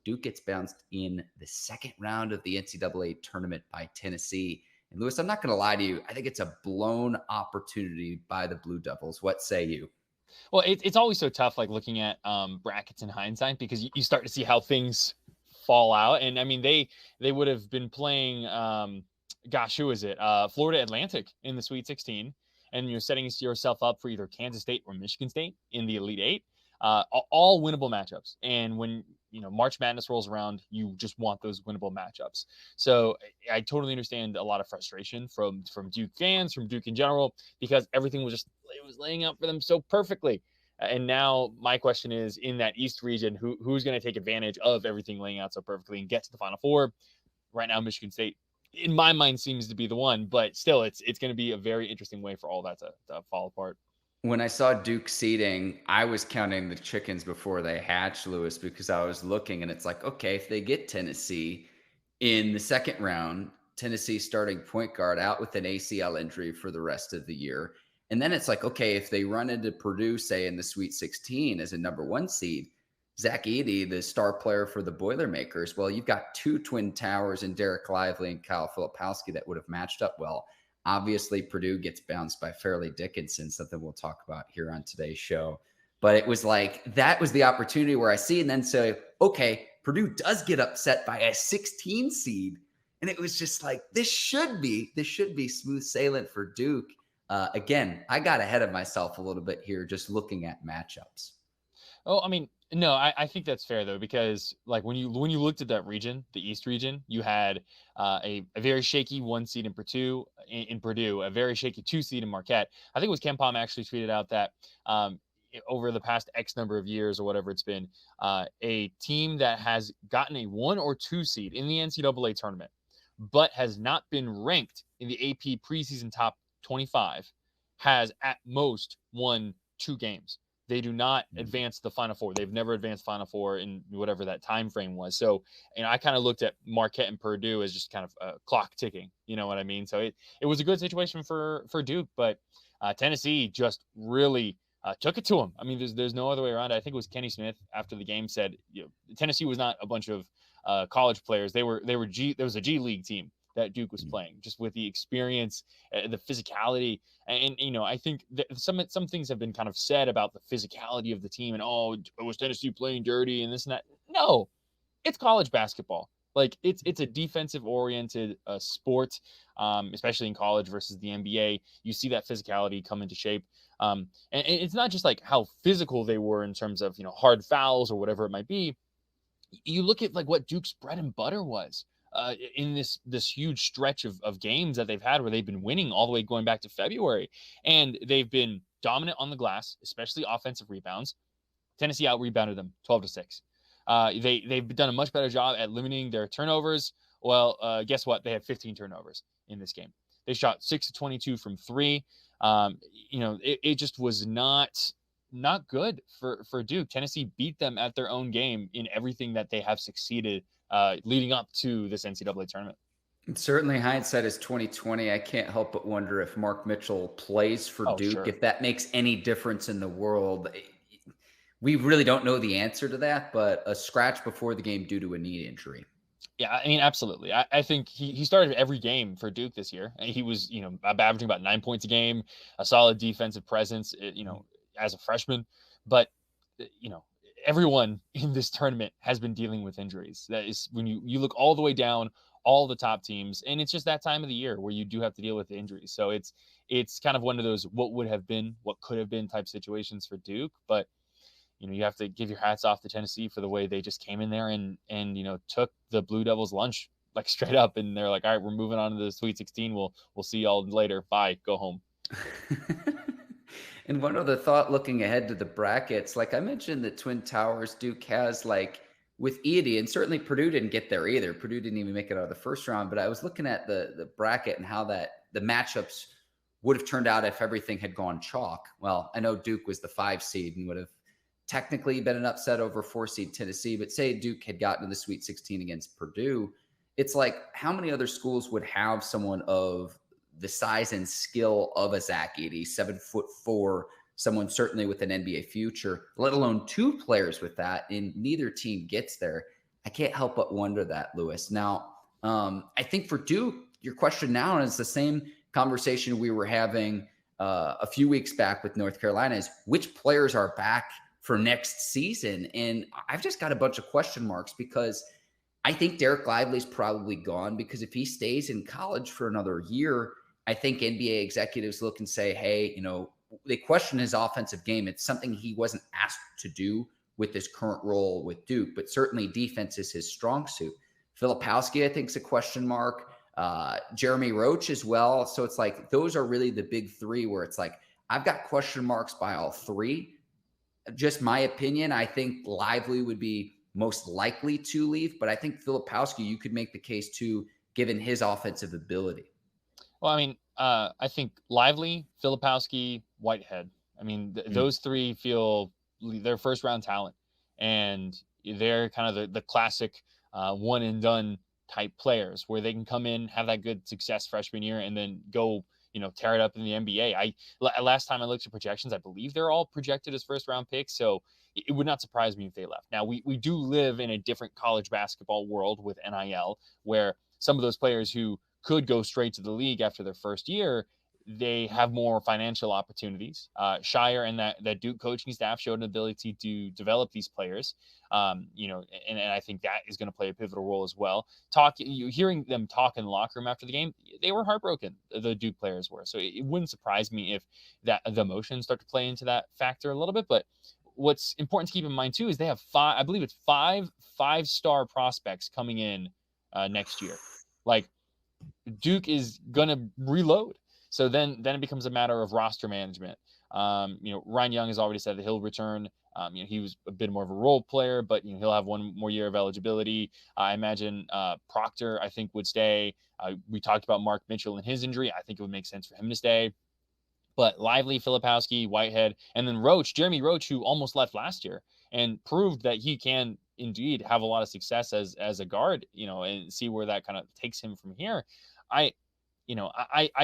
Duke gets bounced in the second round of the NCAA tournament by Tennessee. And Lewis, I'm not going to lie to you. I think it's a blown opportunity by the Blue Devils. What say you? Well, it's always so tough, like looking at brackets in hindsight, because you start to see how things fall out. And I mean, they would have been playing, gosh, who is it? Florida Atlantic in the Sweet 16, and you're setting yourself up for either Kansas State or Michigan State in the Elite Eight. All winnable matchups. And when March Madness rolls around, you just want those winnable matchups. So I totally understand a lot of frustration from Duke fans, from Duke in general, because everything was laying out for them so perfectly. And now my question is, in that East region, who's going to take advantage of everything laying out so perfectly and get to the Final Four? Right now, Michigan State, in my mind, seems to be the one, but still, it's going to be a very interesting way for all that to fall apart. When I saw Duke seeding, I was counting the chickens before they hatched, Lewis, because I was looking and it's like, okay, if they get Tennessee in the second round, Tennessee starting point guard out with an ACL injury for the rest of the year. And then it's like, okay, if they run into Purdue, say in the Sweet 16 as a number 1 seed, Zach Edey, the star player for the Boilermakers, well, you've got 2 Twin Towers and Derek Lively and Kyle Filipowski that would have matched up well. Obviously, Purdue gets bounced by Fairleigh Dickinson, something we'll talk about here on today's show. But it was like, that was the opportunity where I see and then say, okay, Purdue does get upset by a 16 seed. And it was just like, this should be smooth sailing for Duke. Again, I got ahead of myself a little bit here, just looking at matchups. Oh, I mean, no, I think that's fair though, because like when you looked at that region, the East region, you had a very shaky 1 seed in Purdue, a very shaky 2 seed in Marquette. I think it was Ken Pom actually tweeted out that over the past X number of years or whatever it's been, a team that has gotten a 1 or 2 seed in the NCAA tournament, but has not been ranked in the AP preseason top 25, has at most won 2 games. They do not advance the Final Four. They've never advanced Final Four in whatever that time frame was. So, I kind of looked at Marquette and Purdue as just kind of a clock ticking. You know what I mean? So it was a good situation for Duke, but Tennessee just really took it to them. I mean, there's no other way around it. I think it was Kenny Smith after the game said, Tennessee was not a bunch of college players. There was a G League team that Duke was playing, just with the experience, the physicality. And I think that some things have been kind of said about the physicality of the team and, was Tennessee playing dirty and this and that? No, it's college basketball. Like it's a defensive oriented sport, especially in college versus the NBA. You see that physicality come into shape. And it's not just like how physical they were in terms of, hard fouls or whatever it might be. You look at like what Duke's bread and butter was. In this huge stretch of games that they've had where they've been winning all the way going back to February. And they've been dominant on the glass, especially offensive rebounds. Tennessee out-rebounded them 12-6. They've done a much better job at limiting their turnovers. Well, guess what? They had 15 turnovers in this game. They shot 6-22 from 3. It just was not good for Duke. Tennessee beat them at their own game in everything that they have succeeded leading up to this NCAA tournament. Certainly, hindsight is 2020. I can't help but wonder if Mark Mitchell plays for Duke, sure. if that makes any difference in the world. We really don't know the answer to that, but a scratch before the game due to a knee injury. Yeah, I mean, absolutely. I think he started every game for Duke this year. He was, averaging about 9 points a game, a solid defensive presence, as a freshman. But, everyone in this tournament has been dealing with injuries. That is when you look all the way down, all the top teams, and it's just that time of the year where you do have to deal with the injuries. So it's kind of one of those what would have been, what could have been type situations for Duke. But you have to give your hats off to Tennessee for the way they just came in there and took the Blue Devils lunch like straight up, and they're like, all right, we're moving on to the Sweet 16. We'll see y'all later. Bye. Go home. And one other thought looking ahead to the brackets, like I mentioned, the Twin Towers, Duke has like with Edey, and certainly Purdue didn't get there either. Purdue didn't even make it out of the first round, but I was looking at the bracket and how the matchups would have turned out if everything had gone chalk. Well, I know Duke was the 5 seed and would have technically been an upset over 4 seed Tennessee, but say Duke had gotten to the Sweet 16 against Purdue, it's like how many other schools would have someone of the size and skill of a Zach Edey, 7'4", someone certainly with an NBA future, let alone 2 players with that, and neither team gets there. I can't help but wonder that, Lewis. Now, I think for Duke, your question now is the same conversation we were having a few weeks back with North Carolina: is which players are back for next season? And I've just got a bunch of question marks because I think Derek Lively's probably gone, because if he stays in college for another year, I think NBA executives look and say, hey, they question his offensive game. It's something he wasn't asked to do with his current role with Duke, but certainly defense is his strong suit. Filipowski, I think, is a question mark. Jeremy Roach as well. So it's like those are really the big three where it's like I've got question marks by all three. Just my opinion, I think Lively would be most likely to leave, but I think Filipowski, you could make the case too, given his offensive ability. Well, I mean, I think Lively, Filipowski, Whitehead. I mean, those three feel they're first round talent, and they're kind of the classic one and done type players where they can come in, have that good success freshman year, and then go, tear it up in the NBA. Last time I looked at projections, I believe they're all projected as first round picks. So it would not surprise me if they left. Now we do live in a different college basketball world with NIL, where some of those players who could go straight to the league after their first year, they have more financial opportunities. Shire and that Duke coaching staff showed an ability to develop these players, and I think that is going to play a pivotal role as well. Hearing them talk in the locker room after the game, they were heartbroken. The Duke players were, so it wouldn't surprise me if that the emotions start to play into that factor a little bit. But what's important to keep in mind too is they have I believe it's five-star prospects coming in next year. Like, Duke is going to reload. So then it becomes a matter of roster management. Ryan Young has already said that he'll return. He was a bit more of a role player, but he'll have one more year of eligibility. I imagine Proctor, I think, would stay. We talked about Mark Mitchell and his injury. I think it would make sense for him to stay. But Lively, Filipowski, Whitehead, and then Jeremy Roach, who almost left last year and proved that he can indeed have a lot of success as a guard, and see where that kind of takes him from here. I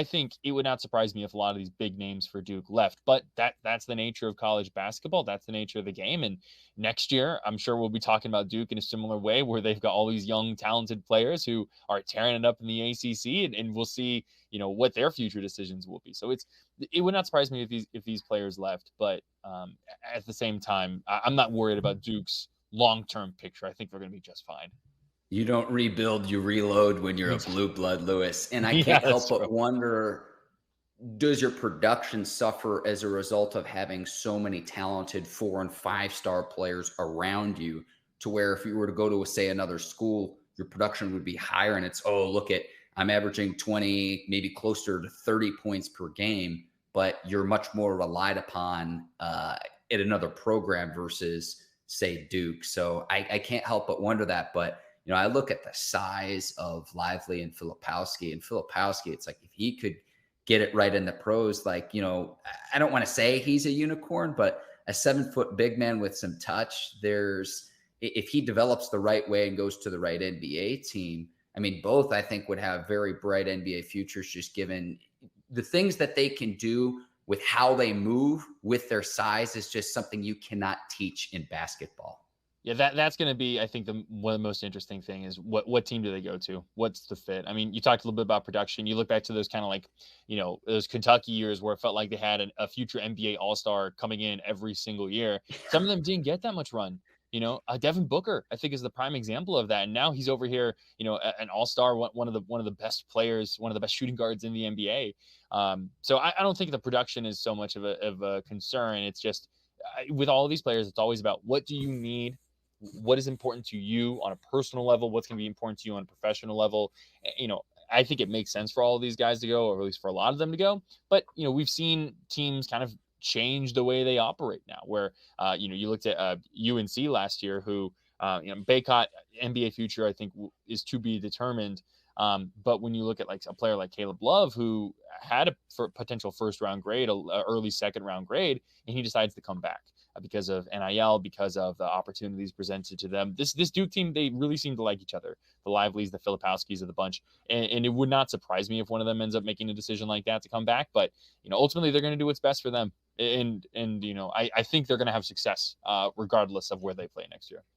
think it would not surprise me if a lot of these big names for Duke left, but that's the nature of college basketball. That's the nature of the game. And next year, I'm sure we'll be talking about Duke in a similar way, where they've got all these young, talented players who are tearing it up in the ACC, and we'll see, what their future decisions will be. So it would not surprise me if these players left, but at the same time, I'm not worried about Duke's long-term picture. I think they're going to be just fine. You don't rebuild, you reload when you're a blue blood, Lewis. And I Yeah, can't help that's but true. wonder, does your production suffer as a result of having so many talented 4 and 5-star players around you, to where if you were to go to, say, another school, your production would be higher and it's, oh, look at, I'm averaging 20, maybe closer to 30 points per game, but you're much more relied upon at another program versus, say, Duke. So I can't help but wonder that. But I look at the size of Lively and Filipowski, it's like if he could get it right in the pros, like, I don't want to say he's a unicorn, but a 7-foot big man with some touch, if he develops the right way and goes to the right NBA team, I mean, both I think would have very bright NBA futures, just given the things that they can do with how they move with their size is just something you cannot teach in basketball. Yeah, that's going to be, I think, one of the most interesting thing is what team do they go to? What's the fit? I mean, you talked a little bit about production. You look back to those kind of like, those Kentucky years where it felt like they had a future NBA All-Star coming in every single year. Some of them didn't get that much run. Devin Booker, I think, is the prime example of that. And now he's over here, an All-Star, one of the best players, one of the best shooting guards in the NBA. So I don't think the production is so much of a concern. It's just with all of these players, it's always about what do you need. What is important to you on a personal level? What's going to be important to you on a professional level? I think it makes sense for all of these guys to go, or at least for a lot of them to go. But, we've seen teams kind of change the way they operate now, where, you looked at UNC last year, who, Baycott NBA future, I think, is to be determined. But when you look at like a player like Caleb Love, who had a potential first round grade, a early second round grade, and he decides to come back because of NIL, because of the opportunities presented to them. This Duke team, they really seem to like each other. The Lively's, the Filipowskis of the bunch. And it would not surprise me if one of them ends up making a decision like that to come back. But, ultimately they're going to do what's best for them. And I think they're going to have success regardless of where they play next year.